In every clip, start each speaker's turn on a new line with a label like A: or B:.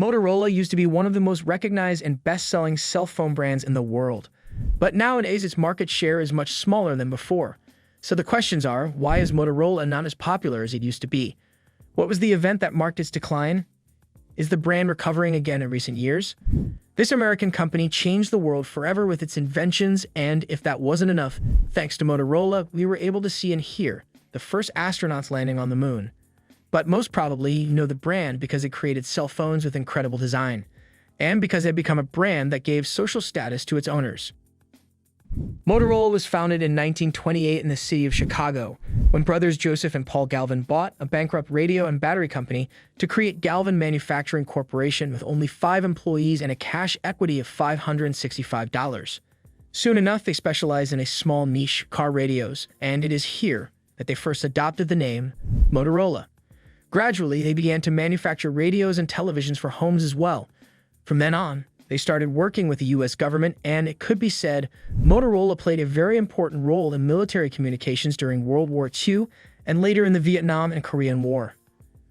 A: Motorola used to be one of the most recognized and best-selling cell phone brands in the world, but nowadays its market share is much smaller than before. So the questions are, why is Motorola not as popular as it used to be? What was the event that marked its decline? Is the brand recovering again in recent years? This American company changed the world forever with its inventions, and if that wasn't enough, thanks to Motorola, we were able to see and hear the first astronauts landing on the moon. But most probably, you know the brand because it created cell phones with incredible design, and because it had become a brand that gave social status to its owners. Motorola was founded in 1928 in the city of Chicago, when brothers Joseph and Paul Galvin bought a bankrupt radio and battery company to create Galvin Manufacturing Corporation with only 5 employees and a cash equity of $565. Soon enough, they specialized in a small niche, car radios, and it is here that they first adopted the name Motorola. Gradually, they began to manufacture radios and televisions for homes as well. From then on, they started working with the US government, and it could be said Motorola played a very important role in military communications during World War II and later in the Vietnam and Korean War.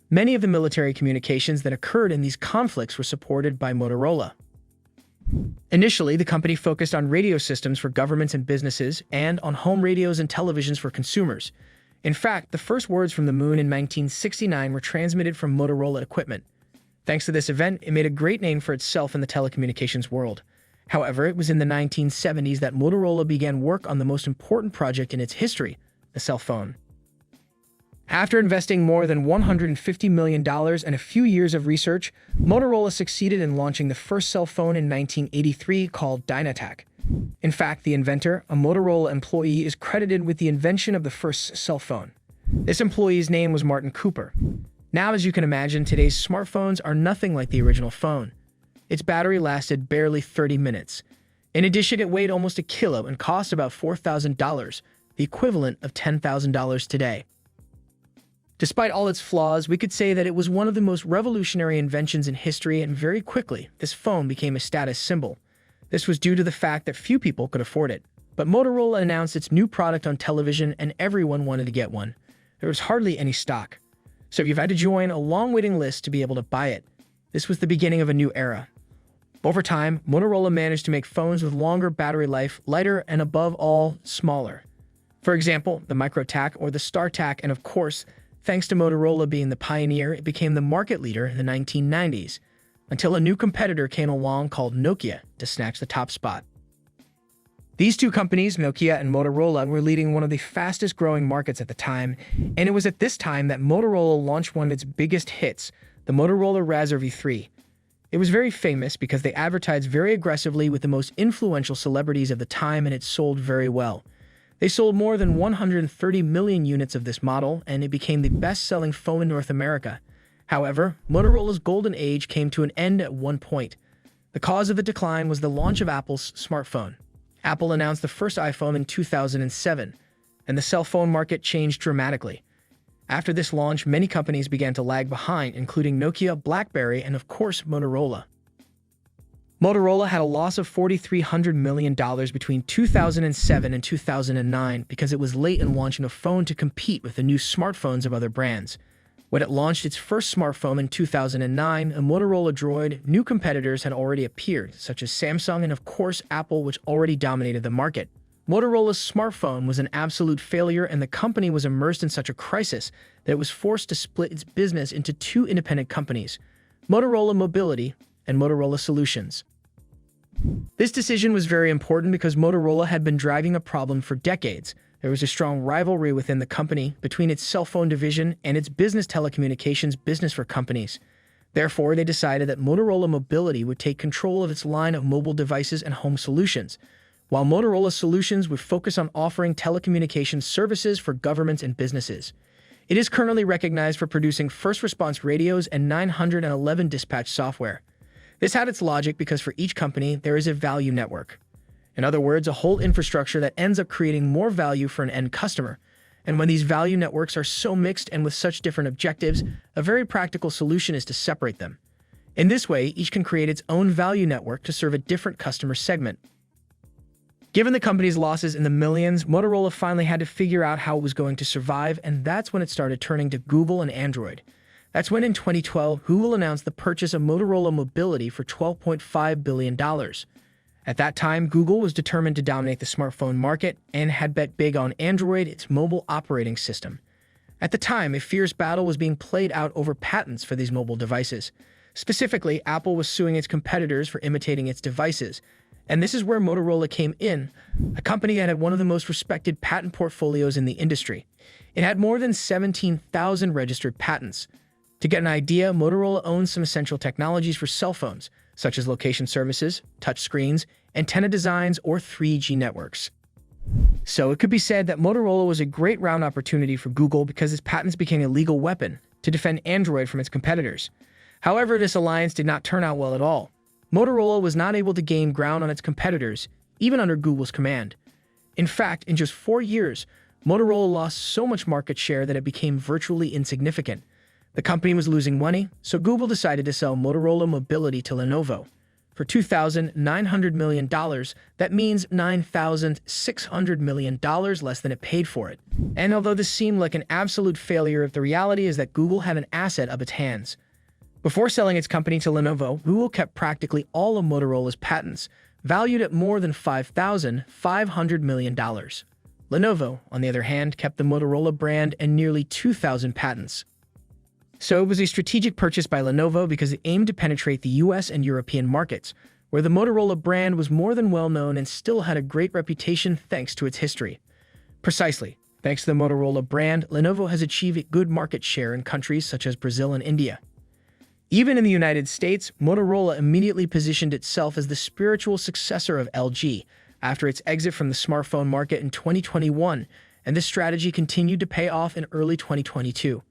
A: Many of the military communications that occurred in these conflicts were supported by Motorola. Initially, the company focused on radio systems for governments and businesses and on home radios and televisions for consumers. In fact, the first words from the moon in 1969 were transmitted from Motorola equipment. Thanks to this event, it made a great name for itself in the telecommunications world. However, it was in the 1970s that Motorola began work on the most important project in its history, the cell phone. After investing more than $150 million and a few years of research, Motorola succeeded in launching the first cell phone in 1983 called Dynatac. In fact, the inventor, a Motorola employee, is credited with the invention of the first cell phone. This employee's name was Martin Cooper. Now, as you can imagine, today's smartphones are nothing like the original phone. Its battery lasted barely 30 minutes. In addition, it weighed almost a kilo and cost about $4,000, the equivalent of $10,000 today. Despite all its flaws, we could say that it was one of the most revolutionary inventions in history, and very quickly, this phone became a status symbol. This was due to the fact that few people could afford it. But Motorola announced its new product on television and everyone wanted to get one. There was hardly any stock. So you've had to join a long waiting list to be able to buy it. This was the beginning of a new era. Over time, Motorola managed to make phones with longer battery life, lighter, and above all, smaller. For example, the MicroTac or the StarTac, and of course, thanks to Motorola being the pioneer, it became the market leader in the 1990s, until a new competitor came along called Nokia to snatch the top spot. These two companies, Nokia and Motorola, were leading one of the fastest growing markets at the time, and it was at this time that Motorola launched one of its biggest hits, the Motorola Razr V3. It was very famous because they advertised very aggressively with the most influential celebrities of the time, and it sold very well. They sold more than 130 million units of this model, and it became the best-selling phone in North America. However, Motorola's golden age came to an end at one point. The cause of the decline was the launch of Apple's smartphone. Apple announced the first iPhone in 2007, and the cell phone market changed dramatically. After this launch, many companies began to lag behind, including Nokia, BlackBerry, and of course, Motorola. Motorola had a loss of $4,300 million between 2007 and 2009 because it was late in launching a phone to compete with the new smartphones of other brands. When it launched its first smartphone in 2009, a Motorola Droid, new competitors had already appeared, such as Samsung and of course Apple, which already dominated the market. Motorola's smartphone was an absolute failure, and the company was immersed in such a crisis that it was forced to split its business into two independent companies, Motorola Mobility and Motorola Solutions. This decision was very important because Motorola had been driving a problem for decades. There was a strong rivalry within the company between its cell phone division and its business telecommunications business for companies. Therefore, they decided that Motorola Mobility would take control of its line of mobile devices and home solutions, while Motorola Solutions would focus on offering telecommunications services for governments and businesses. It is currently recognized for producing first response radios and 911 dispatch software. This had its logic because for each company, there is a value network. In other words, a whole infrastructure that ends up creating more value for an end customer. And when these value networks are so mixed and with such different objectives, a very practical solution is to separate them. In this way, each can create its own value network to serve a different customer segment. Given the company's losses in the millions, Motorola finally had to figure out how it was going to survive, and that's when it started turning to Google and Android. That's when in 2012, Google announced the purchase of Motorola Mobility for $12.5 billion. At that time, Google was determined to dominate the smartphone market and had bet big on Android, its mobile operating system. At the time, a fierce battle was being played out over patents for these mobile devices. Specifically, Apple was suing its competitors for imitating its devices. And this is where Motorola came in, a company that had one of the most respected patent portfolios in the industry. It had more than 17,000 registered patents. To get an idea, Motorola owns some essential technologies for cell phones, such as location services, touchscreens, antenna designs, or 3G networks. So it could be said that Motorola was a great round opportunity for Google because its patents became a legal weapon to defend Android from its competitors. However, this alliance did not turn out well at all. Motorola was not able to gain ground on its competitors, even under Google's command. In fact, in just 4 years, Motorola lost so much market share that it became virtually insignificant. The company was losing money, so Google decided to sell Motorola Mobility to Lenovo. For $2,900 million, that means $9,600 million less than it paid for it. And although this seemed like an absolute failure, the reality is that Google had an asset of its hands. Before selling its company to Lenovo, Google kept practically all of Motorola's patents, valued at more than $5,500 million. Lenovo, on the other hand, kept the Motorola brand and nearly 2,000 patents. So it was a strategic purchase by Lenovo because it aimed to penetrate the US and European markets, where the Motorola brand was more than well known and still had a great reputation thanks to its history. Precisely, thanks to the Motorola brand, Lenovo has achieved a good market share in countries such as Brazil and India. Even in the United States, Motorola immediately positioned itself as the spiritual successor of LG after its exit from the smartphone market in 2021, and this strategy continued to pay off in early 2022.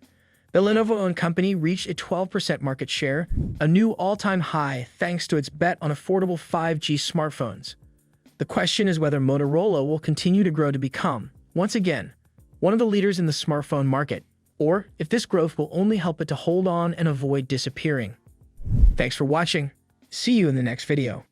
A: The Lenovo-owned company reached a 12% market share, a new all-time high thanks to its bet on affordable 5G smartphones. The question is whether Motorola will continue to grow to become, once again, one of the leaders in the smartphone market, or if this growth will only help it to hold on and avoid disappearing. Thanks for watching. See you in the next video.